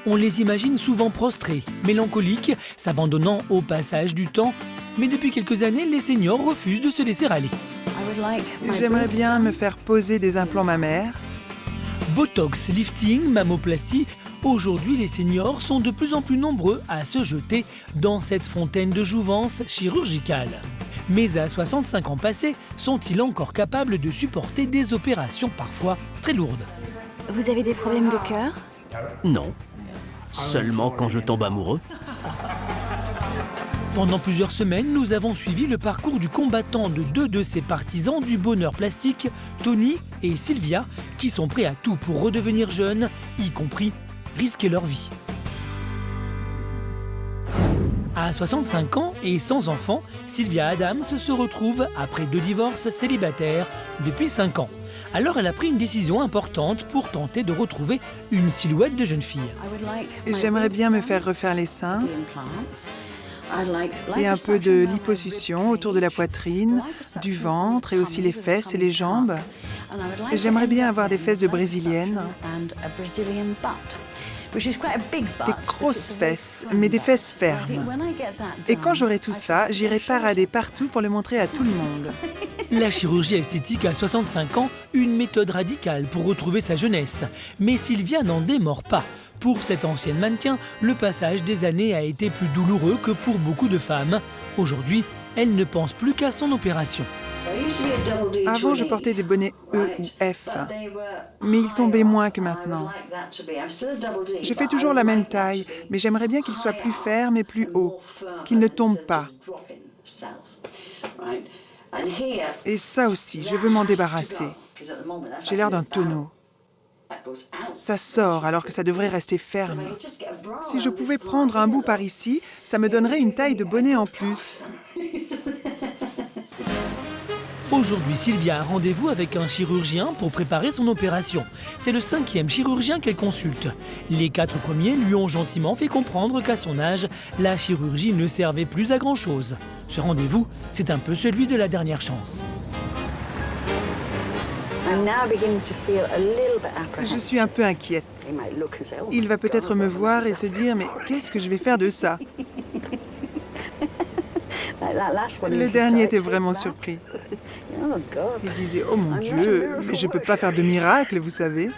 On les imagine souvent prostrés, mélancoliques, s'abandonnant au passage du temps. Mais depuis quelques années, les seniors refusent de se laisser aller. J'aimerais bien me faire poser des implants mammaires. Botox, lifting, mammoplastie, aujourd'hui les seniors sont de plus en plus nombreux à se jeter dans cette fontaine de jouvence chirurgicale. Mais à 65 ans passés, sont-ils encore capables de supporter des opérations parfois très lourdes? Vous avez des problèmes de cœur? Non. Seulement quand je tombe amoureux. Pendant plusieurs semaines, nous avons suivi le parcours du combattant de deux de ces partisans du bonheur plastique, Tony et Sylvia, qui sont prêts à tout pour redevenir jeunes, y compris risquer leur vie. À 65 ans et sans enfant, Sylvia Adams se retrouve, après 2 divorces, célibataire depuis 5 ans. Alors elle a pris une décision importante pour tenter de retrouver une silhouette de jeune fille. J'aimerais bien me faire refaire les seins et un peu de liposuction autour de la poitrine, du ventre et aussi les fesses et les jambes. Et j'aimerais bien avoir des fesses de brésilienne. Des grosses fesses, mais des fesses fermes. Et quand j'aurai tout ça, j'irai parader partout pour le montrer à tout le monde. La chirurgie esthétique à 65 ans, une méthode radicale pour retrouver sa jeunesse. Mais Sylvia n'en démord pas. Pour cette ancienne mannequin, le passage des années a été plus douloureux que pour beaucoup de femmes. Aujourd'hui, elle ne pense plus qu'à son opération. Avant, je portais des bonnets E ou F, mais ils tombaient moins que maintenant. Je fais toujours la même taille, mais j'aimerais bien qu'ils soient plus fermes et plus hauts, qu'ils ne tombent pas. Et ça aussi, je veux m'en débarrasser. J'ai l'air d'un tonneau. Ça sort alors que ça devrait rester ferme. Si je pouvais prendre un bout par ici, ça me donnerait une taille de bonnet en plus. Aujourd'hui, Sylvia a rendez-vous avec un chirurgien pour préparer son opération. C'est le 5e chirurgien qu'elle consulte. Les 4 premiers lui ont gentiment fait comprendre qu'à son âge, la chirurgie ne servait plus à grand-chose. Ce rendez-vous, c'est un peu celui de la dernière chance. Je suis un peu inquiète. Il va peut-être me voir et se dire « Mais qu'est-ce que je vais faire de ça ?» Le dernier était vraiment surpris. Il disait « Oh mon Dieu, mais je ne peux pas faire de miracle, vous savez. »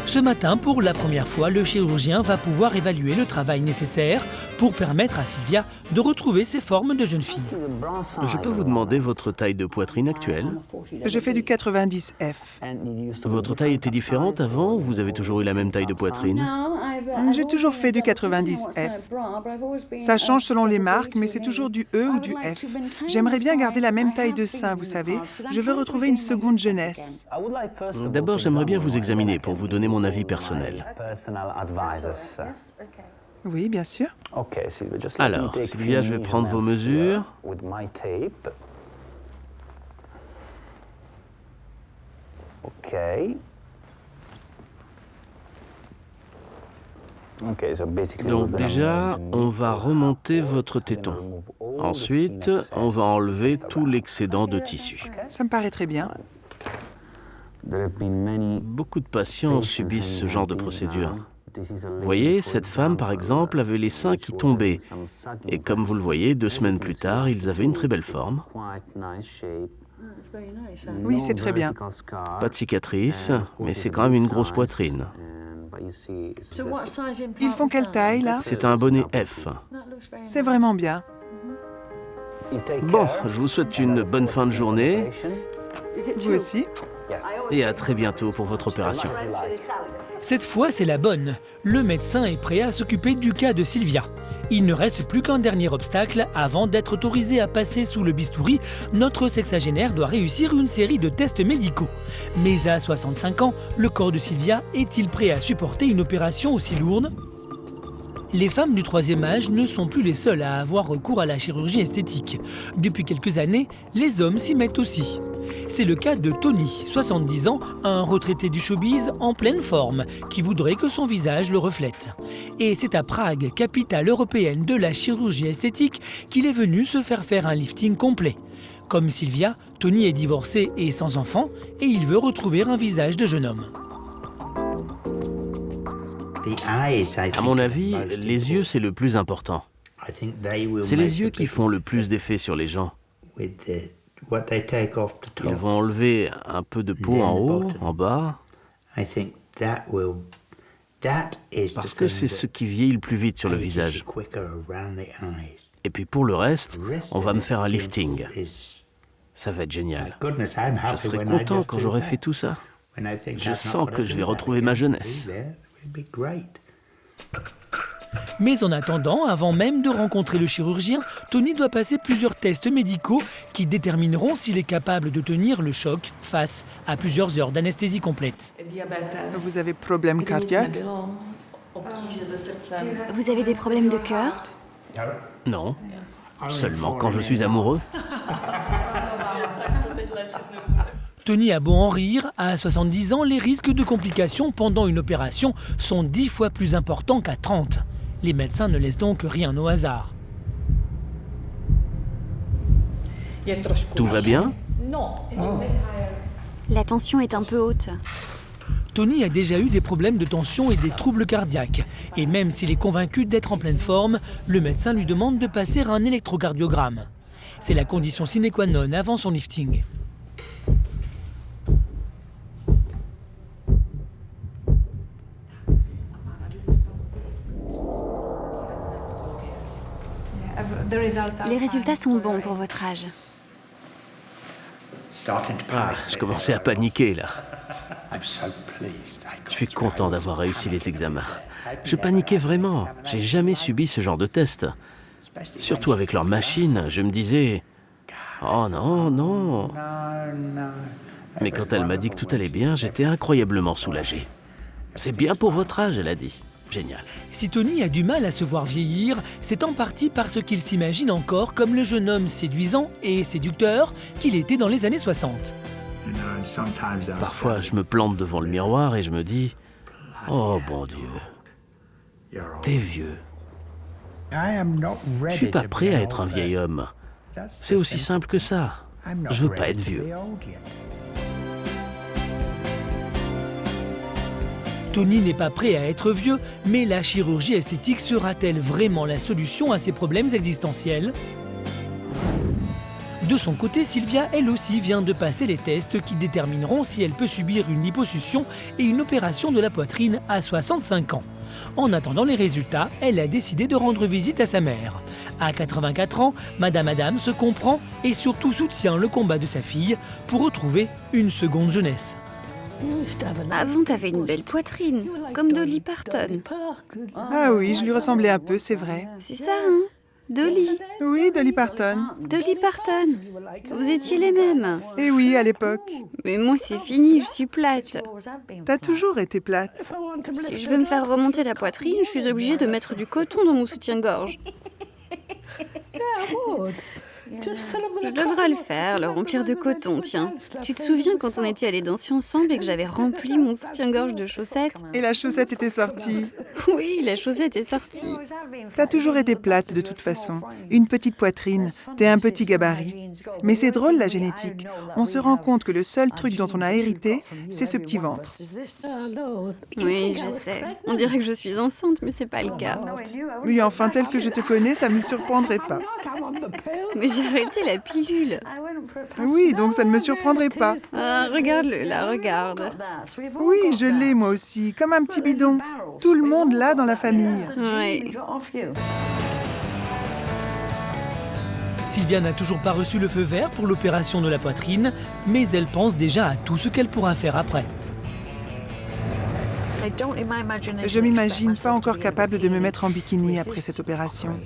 Ce matin, pour la première fois, le chirurgien va pouvoir évaluer le travail nécessaire pour permettre à Sylvia de retrouver ses formes de jeune fille. Je peux vous demander votre taille de poitrine actuelle? Je fais du 90F. Votre taille était différente avant ou vous avez toujours eu la même taille de poitrine? J'ai toujours fait du 90F. Ça change selon les marques, mais c'est toujours du E ou du F. J'aimerais bien garder la même taille de sein, vous savez. Je veux retrouver une seconde jeunesse. D'abord, j'aimerais bien vous examiner pour vous donner mon avis personnel. Oui, bien sûr. Alors, Sylvia, je vais prendre vos mesures. Donc déjà, on va remonter votre téton. Ensuite, on va enlever tout l'excédent de tissu. Ça me paraît très bien. Beaucoup de patients subissent ce genre de procédure. Vous voyez, cette femme, par exemple, avait les seins qui tombaient. Et comme vous le voyez, 2 semaines plus tard, ils avaient une très belle forme. Oui, c'est très bien. Pas de cicatrice, mais c'est quand même une grosse poitrine. Ils font quelle taille, là? C'est un bonnet F. C'est vraiment bien. Bon, je vous souhaite une bonne fin de journée. Vous aussi? Et à très bientôt pour votre opération. Cette fois, c'est la bonne. Le médecin est prêt à s'occuper du cas de Sylvia. Il ne reste plus qu'un dernier obstacle avant d'être autorisé à passer sous le bistouri. Notre sexagénaire doit réussir une série de tests médicaux. Mais à 65 ans, le corps de Sylvia est-il prêt à supporter une opération aussi lourde ? Les femmes du 3e âge ne sont plus les seules à avoir recours à la chirurgie esthétique. Depuis quelques années, les hommes s'y mettent aussi. C'est le cas de Tony, 70 ans, un retraité du showbiz en pleine forme, qui voudrait que son visage le reflète. Et c'est à Prague, capitale européenne de la chirurgie esthétique, qu'il est venu se faire un lifting complet. Comme Sylvia, Tony est divorcé et sans enfant, et il veut retrouver un visage de jeune homme. À mon avis, les yeux, c'est le plus important. C'est les yeux qui font le plus d'effet sur les gens. Ils vont enlever un peu de peau en haut, en bas, parce que c'est ce qui vieillit le plus vite sur le visage. Et puis pour le reste, on va me faire un lifting. Ça va être génial. Je serai content quand j'aurai fait tout ça. Je sens que je vais retrouver ma jeunesse. Mais en attendant, avant même de rencontrer le chirurgien, Tony doit passer plusieurs tests médicaux qui détermineront s'il est capable de tenir le choc face à plusieurs heures d'anesthésie complète. Vous avez problème cardiaque? Vous avez des problèmes de cœur? Non, seulement quand je suis amoureux. Tony a beau en rire, à 70 ans, les risques de complications pendant une opération sont 10 fois plus importants qu'à 30. Les médecins ne laissent donc rien au hasard. Tout va bien? La tension est un peu haute. Tony a déjà eu des problèmes de tension et des troubles cardiaques. Et même s'il est convaincu d'être en pleine forme, le médecin lui demande de passer un électrocardiogramme. C'est la condition sine qua non avant son lifting. Les résultats sont bons pour votre âge. Ah, je commençais à paniquer là. Je suis content d'avoir réussi les examens. Je paniquais vraiment. J'ai jamais subi ce genre de test. Surtout avec leur machine, je me disais « Oh non, non !» Mais quand elle m'a dit que tout allait bien, j'étais incroyablement soulagé. « C'est bien pour votre âge », elle a dit. Génial. Si Tony a du mal à se voir vieillir, c'est en partie parce qu'il s'imagine encore comme le jeune homme séduisant et séducteur qu'il était dans les années 60. Parfois, je me plante devant le miroir et je me dis « Oh bon Dieu, t'es vieux. » Je suis pas prêt à être un vieil homme. C'est aussi simple que ça. Je veux pas être vieux. Tony n'est pas prêt à être vieux, mais la chirurgie esthétique sera-t-elle vraiment la solution à ses problèmes existentiels ? De son côté, Sylvia, elle aussi, vient de passer les tests qui détermineront si elle peut subir une liposuction et une opération de la poitrine à 65 ans. En attendant les résultats, elle a décidé de rendre visite à sa mère. À 84 ans, Madame Adam se comprend et surtout soutient le combat de sa fille pour retrouver une seconde jeunesse. Avant, t'avais une belle poitrine, comme Dolly Parton. Ah oui, je lui ressemblais un peu, c'est vrai. C'est ça, hein? Dolly. Oui, Dolly Parton. Dolly Parton. Vous étiez les mêmes. Et oui, à l'époque. Mais moi, c'est fini, je suis plate. T'as toujours été plate. Si je veux me faire remonter la poitrine, je suis obligée de mettre du coton dans mon soutien-gorge. Je devrais le faire, le remplir de coton, tiens. Tu te souviens quand on était allés danser ensemble et que j'avais rempli mon soutien-gorge de chaussettes? Et la chaussette était sortie. Oui, la chaussette est sortie. T'as toujours été plate de toute façon. Une petite poitrine, t'es un petit gabarit. Mais c'est drôle la génétique. On se rend compte que le seul truc dont on a hérité, c'est ce petit ventre. Oui, je sais. On dirait que je suis enceinte, mais c'est pas le cas. Oui, enfin, tel que je te connais, ça ne me surprendrait pas. Mais j'ai arrêté la pilule. Oui, donc ça ne me surprendrait pas. Ah, regarde-le, là, regarde. Oui, je l'ai moi aussi, comme un petit bidon. Tout le monde l'a dans la famille. Oui. Sylvia n'a toujours pas reçu le feu vert pour l'opération de la poitrine, mais elle pense déjà à tout ce qu'elle pourra faire après. Je m'imagine pas encore capable de me mettre en bikini après cette opération.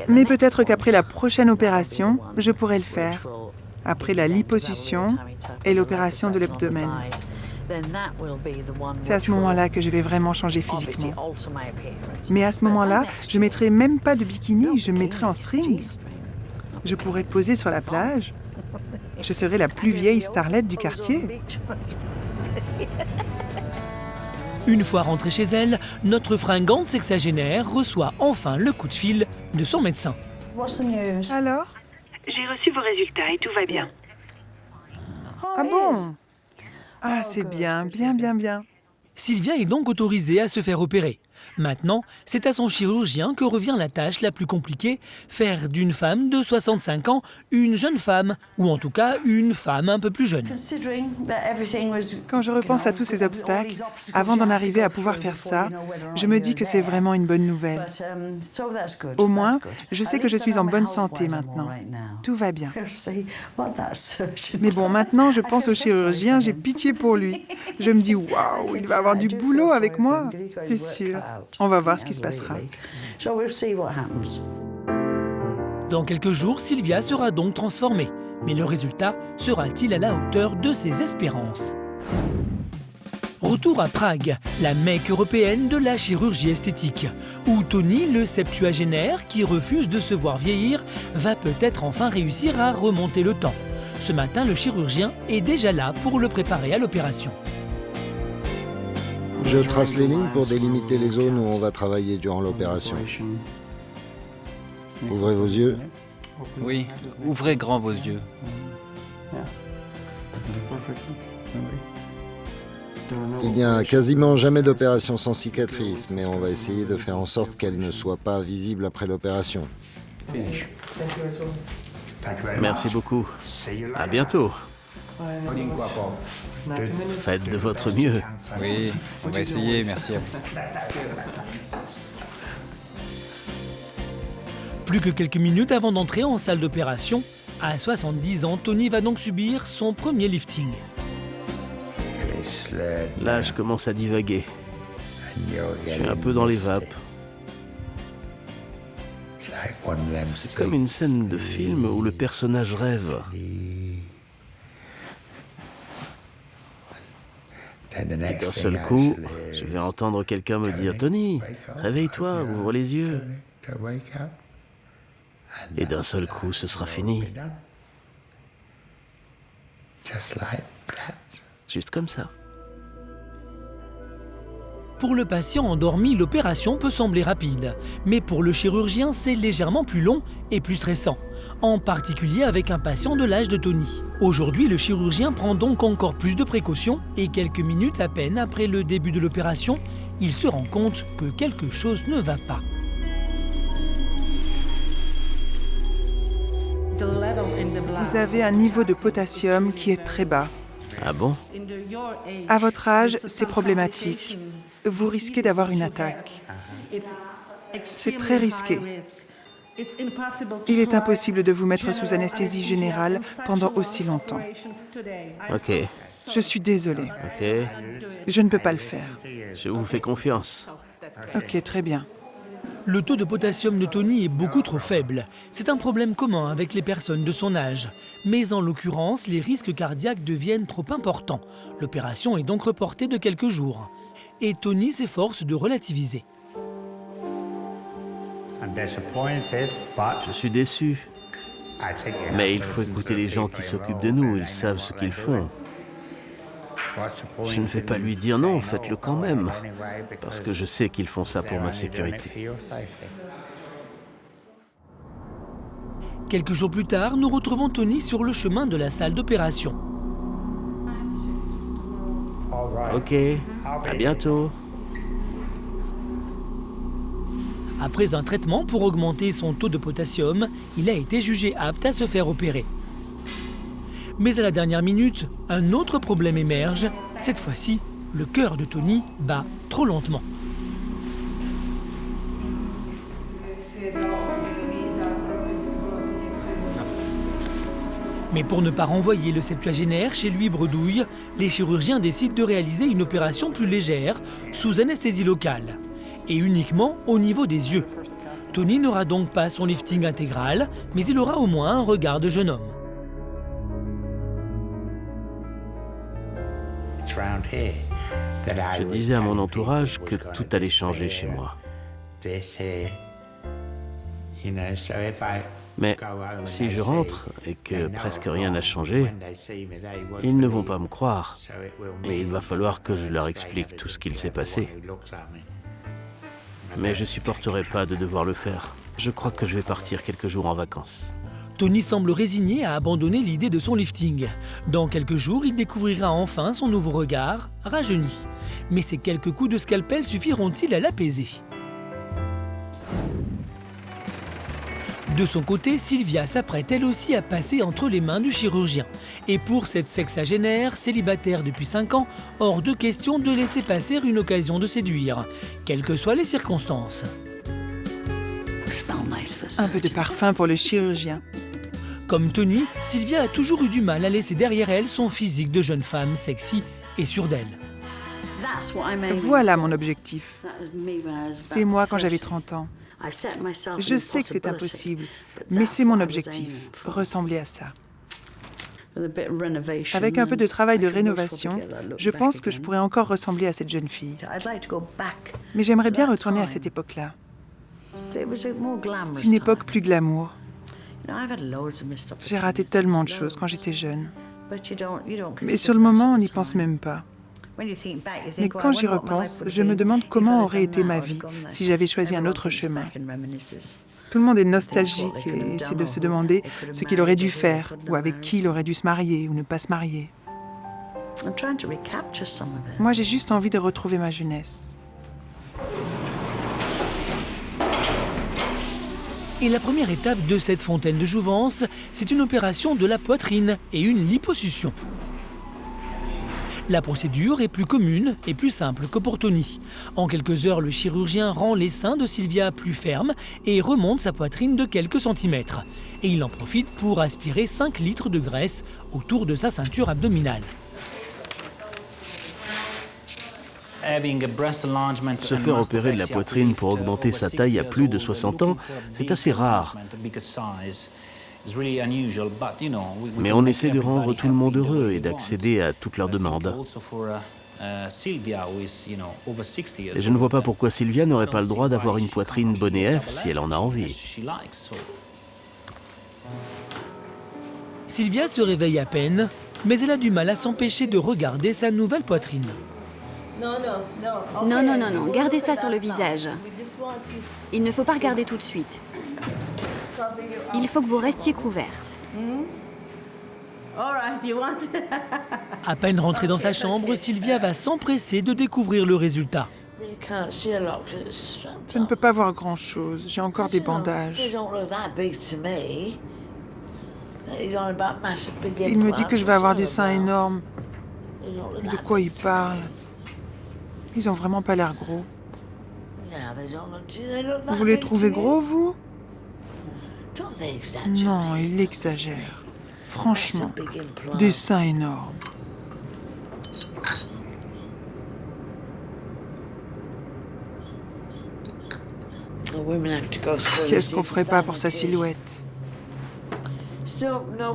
Mais peut-être qu'après la prochaine opération, je pourrai le faire. Après la liposuction et l'opération de l'abdomen. C'est à ce moment-là que je vais vraiment changer physiquement. Mais à ce moment-là, je ne mettrai même pas de bikini, je me mettrai en string. Je pourrai poser sur la plage. Je serai la plus vieille starlette du quartier. Une fois rentrée chez elle, notre fringante sexagénaire reçoit enfin le coup de fil de son médecin. Alors? J'ai reçu vos résultats et tout va bien. Ah bon? Ah, c'est bien, bien, bien, bien. Sylvia est donc autorisée à se faire opérer. Maintenant, c'est à son chirurgien que revient la tâche la plus compliquée, faire d'une femme de 65 ans une jeune femme, ou en tout cas une femme un peu plus jeune. Quand je repense à tous ces obstacles, avant d'en arriver à pouvoir faire ça, je me dis que c'est vraiment une bonne nouvelle. Au moins, je sais que je suis en bonne santé maintenant. Tout va bien. Mais bon, maintenant, je pense au chirurgien, j'ai pitié pour lui. Je me dis, waouh, il va avoir du boulot avec moi, c'est sûr. On va voir ce qui se passera. Dans quelques jours, Sylvia sera donc transformée. Mais le résultat sera-t-il à la hauteur de ses espérances? Retour à Prague, la Mecque européenne de la chirurgie esthétique, où Tony, le septuagénaire qui refuse de se voir vieillir, va peut-être enfin réussir à remonter le temps. Ce matin, le chirurgien est déjà là pour le préparer à l'opération. Je trace les lignes pour délimiter les zones où on va travailler durant l'opération. Ouvrez vos yeux. Oui, ouvrez grand vos yeux. Il n'y a quasiment jamais d'opération sans cicatrice, mais on va essayer de faire en sorte qu'elle ne soit pas visible après l'opération. Merci beaucoup. À bientôt. Faites de votre mieux. Oui, on va essayer, merci à vous. Plus que quelques minutes avant d'entrer en salle d'opération, à 70 ans, Tony va donc subir son premier lifting. Là, je commence à divaguer. Je suis un peu dans les vapes. C'est comme une scène de film où le personnage rêve. Et d'un seul coup, je vais entendre quelqu'un me dire « Tony, réveille-toi, ouvre les yeux ». Et d'un seul coup, ce sera fini. Juste comme ça. Pour le patient endormi, l'opération peut sembler rapide. Mais pour le chirurgien, c'est légèrement plus long et plus stressant. En particulier avec un patient de l'âge de Tony. Aujourd'hui, le chirurgien prend donc encore plus de précautions et quelques minutes à peine après le début de l'opération, il se rend compte que quelque chose ne va pas. Vous avez un niveau de potassium qui est très bas. Ah bon? À votre âge, c'est problématique. Vous risquez d'avoir une attaque. C'est très risqué. Il est impossible de vous mettre sous anesthésie générale pendant aussi longtemps. Ok, Je suis désolée. ok. Je ne peux pas le faire. Je vous fais confiance. Ok, très bien. Le taux de potassium de Tony est beaucoup trop faible. C'est un problème commun avec les personnes de son âge. Mais en l'occurrence, les risques cardiaques deviennent trop importants. L'opération est donc reportée de quelques jours. Et Tony s'efforce de relativiser. Je suis déçu. Mais il faut écouter les gens qui s'occupent de nous, ils savent ce qu'ils font. Je ne vais pas lui dire non, faites-le quand même, parce que je sais qu'ils font ça pour ma sécurité. Quelques jours plus tard, nous retrouvons Tony sur le chemin de la salle d'opération. Ok, à bientôt. Après un traitement pour augmenter son taux de potassium, il a été jugé apte à se faire opérer. Mais à la dernière minute, un autre problème émerge. Cette fois-ci, le cœur de Tony bat trop lentement. Mais pour ne pas renvoyer le septuagénaire chez lui bredouille, les chirurgiens décident de réaliser une opération plus légère, sous anesthésie locale, et uniquement au niveau des yeux. Tony n'aura donc pas son lifting intégral, mais il aura au moins un regard de jeune homme. Je disais à mon entourage que tout allait changer chez moi. Mais si je rentre et que presque rien n'a changé, ils ne vont pas me croire. Et il va falloir que je leur explique tout ce qu'il s'est passé. Mais je supporterai pas de devoir le faire. Je crois que je vais partir quelques jours en vacances. Tony semble résigné à abandonner l'idée de son lifting. Dans quelques jours, il découvrira enfin son nouveau regard, rajeuni. Mais ces quelques coups de scalpel suffiront-ils à l'apaiser? De son côté, Sylvia s'apprête elle aussi à passer entre les mains du chirurgien. Et pour cette sexagénaire, célibataire depuis 5 ans, hors de question de laisser passer une occasion de séduire, quelles que soient les circonstances. Un peu de parfum pour le chirurgien. Comme Tony, Sylvia a toujours eu du mal à laisser derrière elle son physique de jeune femme sexy et sûre d'elle. Voilà mon objectif. C'est moi quand j'avais 30 ans. Je sais que c'est impossible, mais c'est mon objectif, ressembler à ça. Avec un peu de travail de rénovation, je pense que je pourrais encore ressembler à cette jeune fille. Mais j'aimerais bien retourner à cette époque-là. C'est une époque plus glamour. J'ai raté tellement de choses quand j'étais jeune. Mais sur le moment, on n'y pense même pas. Mais quand j'y repense, je me demande comment aurait été ma vie si j'avais choisi un autre chemin. Tout le monde est nostalgique et essaie de se demander ce qu'il aurait dû faire, ou avec qui il aurait dû se marier ou ne pas se marier. Moi, j'ai juste envie de retrouver ma jeunesse. Et la première étape de cette fontaine de jouvence, c'est une opération de la poitrine et une liposuction. La procédure est plus commune et plus simple que pour Tony. En quelques heures, le chirurgien rend les seins de Sylvia plus fermes et remonte sa poitrine de quelques centimètres. Et il en profite pour aspirer 5 litres de graisse autour de sa ceinture abdominale. Se faire opérer de la poitrine pour augmenter sa taille à plus de 60 ans, c'est assez rare. Mais on essaie de rendre tout le monde heureux et d'accéder à toutes leurs demandes. Et je ne vois pas pourquoi Sylvia n'aurait pas le droit d'avoir une poitrine bonnet F si elle en a envie. Sylvia se réveille à peine, mais elle a du mal à s'empêcher de regarder sa nouvelle poitrine. Non, gardez ça sur le visage. Il ne faut pas regarder tout de suite. Il faut que vous restiez couverte. À peine rentrée dans sa chambre, Sylvia va s'empresser de découvrir le résultat. Je ne peux pas voir grand-chose, j'ai encore des bandages. Il me dit que je vais avoir des seins énormes. De quoi il parle? Ils ont vraiment pas l'air gros. Vous les trouvez gros, vous? Non, il exagère. Franchement, des seins énormes. Qu'est-ce qu'on ferait pas pour sa silhouette?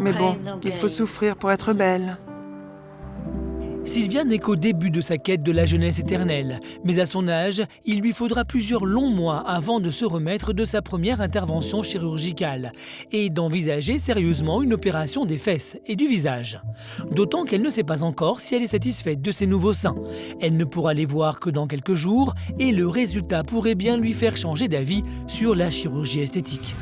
Mais bon, il faut souffrir pour être belle. Sylvia n'est qu'au début de sa quête de la jeunesse éternelle, mais à son âge, il lui faudra plusieurs longs mois avant de se remettre de sa première intervention chirurgicale et d'envisager sérieusement une opération des fesses et du visage. D'autant qu'elle ne sait pas encore si elle est satisfaite de ses nouveaux seins. Elle ne pourra les voir que dans quelques jours et le résultat pourrait bien lui faire changer d'avis sur la chirurgie esthétique.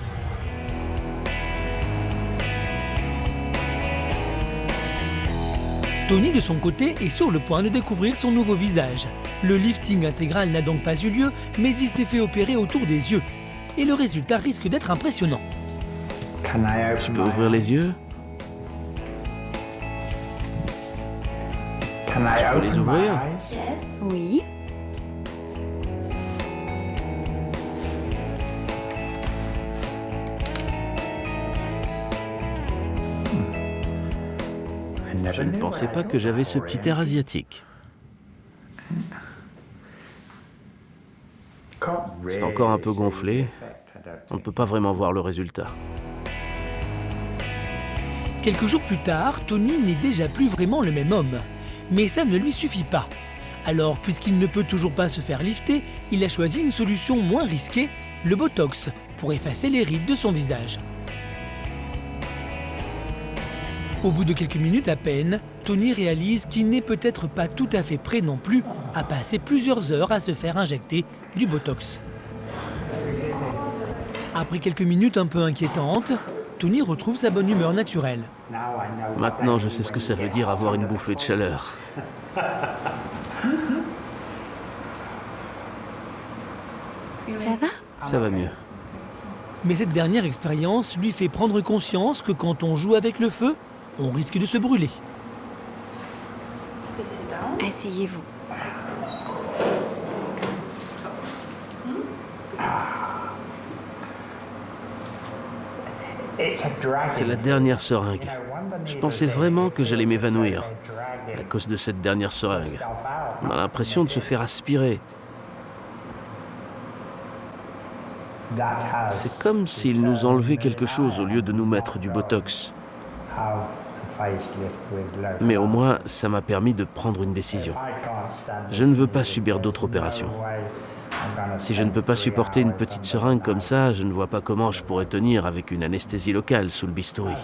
Tony, de son côté, est sur le point de découvrir son nouveau visage. Le lifting intégral n'a donc pas eu lieu, mais il s'est fait opérer autour des yeux. Et le résultat risque d'être impressionnant. Je peux ouvrir les yeux? Je peux les ouvrir? Oui. Je ne pensais pas que j'avais ce petit air asiatique. C'est encore un peu gonflé. On ne peut pas vraiment voir le résultat. Quelques jours plus tard, Tony n'est déjà plus vraiment le même homme. Mais ça ne lui suffit pas. Alors, puisqu'il ne peut toujours pas se faire lifter, il a choisi une solution moins risquée, le Botox, pour effacer les rides de son visage. Au bout de quelques minutes à peine, Tony réalise qu'il n'est peut-être pas tout à fait prêt non plus à passer plusieurs heures à se faire injecter du Botox. Après quelques minutes un peu inquiétantes, Tony retrouve sa bonne humeur naturelle. Maintenant, je sais ce que ça veut dire avoir une bouffée de chaleur. Ça va? Ça va mieux. Mais cette dernière expérience lui fait prendre conscience que quand on joue avec le feu, on risque de se brûler. Asseyez-vous. C'est la dernière seringue. Je pensais vraiment que j'allais m'évanouir à cause de cette dernière seringue. On a l'impression de se faire aspirer. C'est comme s'ils nous enlevaient quelque chose au lieu de nous mettre du Botox. Mais au moins, ça m'a permis de prendre une décision. Je ne veux pas subir d'autres opérations. Si je ne peux pas supporter une petite seringue comme ça, je ne vois pas comment je pourrais tenir avec une anesthésie locale sous le bistouri.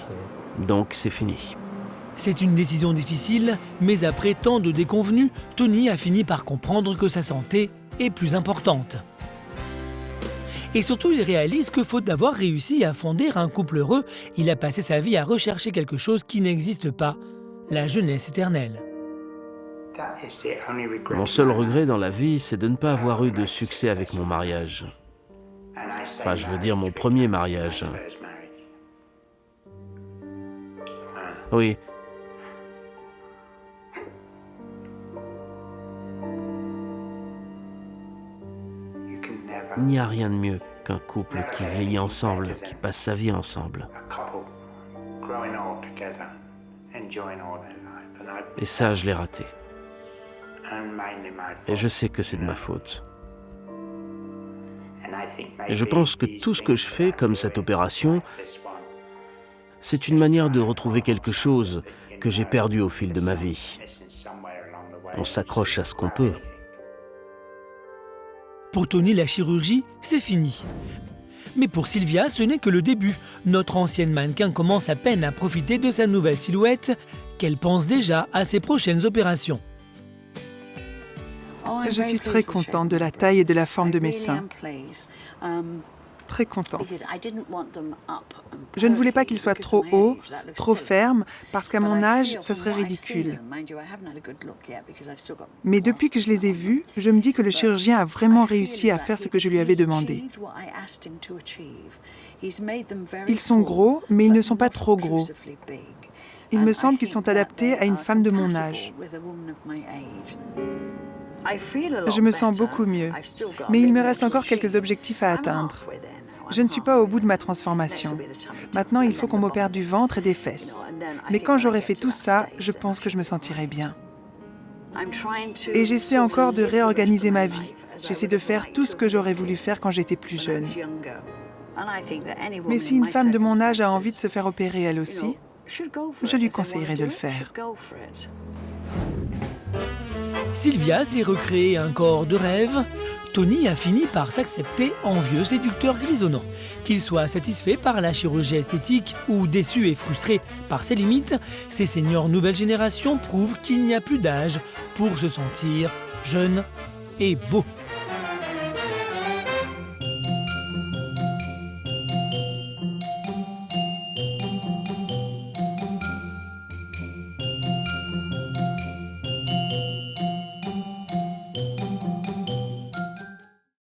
Donc c'est fini. C'est une décision difficile, mais après tant de déconvenues, Tony a fini par comprendre que sa santé est plus importante. Et surtout, il réalise que faute d'avoir réussi à fonder un couple heureux, il a passé sa vie à rechercher quelque chose qui n'existe pas, la jeunesse éternelle. Mon seul regret dans la vie, c'est de ne pas avoir eu de succès avec mon mariage. Enfin, je veux dire mon premier mariage. Oui. Il n'y a rien de mieux qu'un couple qui vieillit ensemble, qui passe sa vie ensemble. Et ça, je l'ai raté. Et je sais que c'est de ma faute. Et je pense que tout ce que je fais, comme cette opération, c'est une manière de retrouver quelque chose que j'ai perdu au fil de ma vie. On s'accroche à ce qu'on peut. Pour Tony, la chirurgie, c'est fini. Mais pour Sylvia, ce n'est que le début. Notre ancienne mannequin commence à peine à profiter de sa nouvelle silhouette, qu'elle pense déjà à ses prochaines opérations. Je suis très contente de la taille et de la forme de mes seins. Très contente. Je ne voulais pas qu'ils soient trop hauts, trop fermes, parce qu'à mon âge, ça serait ridicule. Mais depuis que je les ai vus, je me dis que le chirurgien a vraiment réussi à faire ce que je lui avais demandé. Ils sont gros, mais ils ne sont pas trop gros. Il me semble qu'ils sont adaptés à une femme de mon âge. Je me sens beaucoup mieux, mais il me reste encore quelques objectifs à atteindre. Je ne suis pas au bout de ma transformation. Maintenant, il faut qu'on m'opère du ventre et des fesses. Mais quand j'aurai fait tout ça, je pense que je me sentirai bien. Et j'essaie encore de réorganiser ma vie. J'essaie de faire tout ce que j'aurais voulu faire quand j'étais plus jeune. Mais si une femme de mon âge a envie de se faire opérer elle aussi, je lui conseillerais de le faire. Sylvia s'est recréé un corps de rêve. Tony a fini par s'accepter en vieux séducteur grisonnant. Qu'il soit satisfait par la chirurgie esthétique ou déçu et frustré par ses limites, ces seniors nouvelle génération prouvent qu'il n'y a plus d'âge pour se sentir jeune et beau.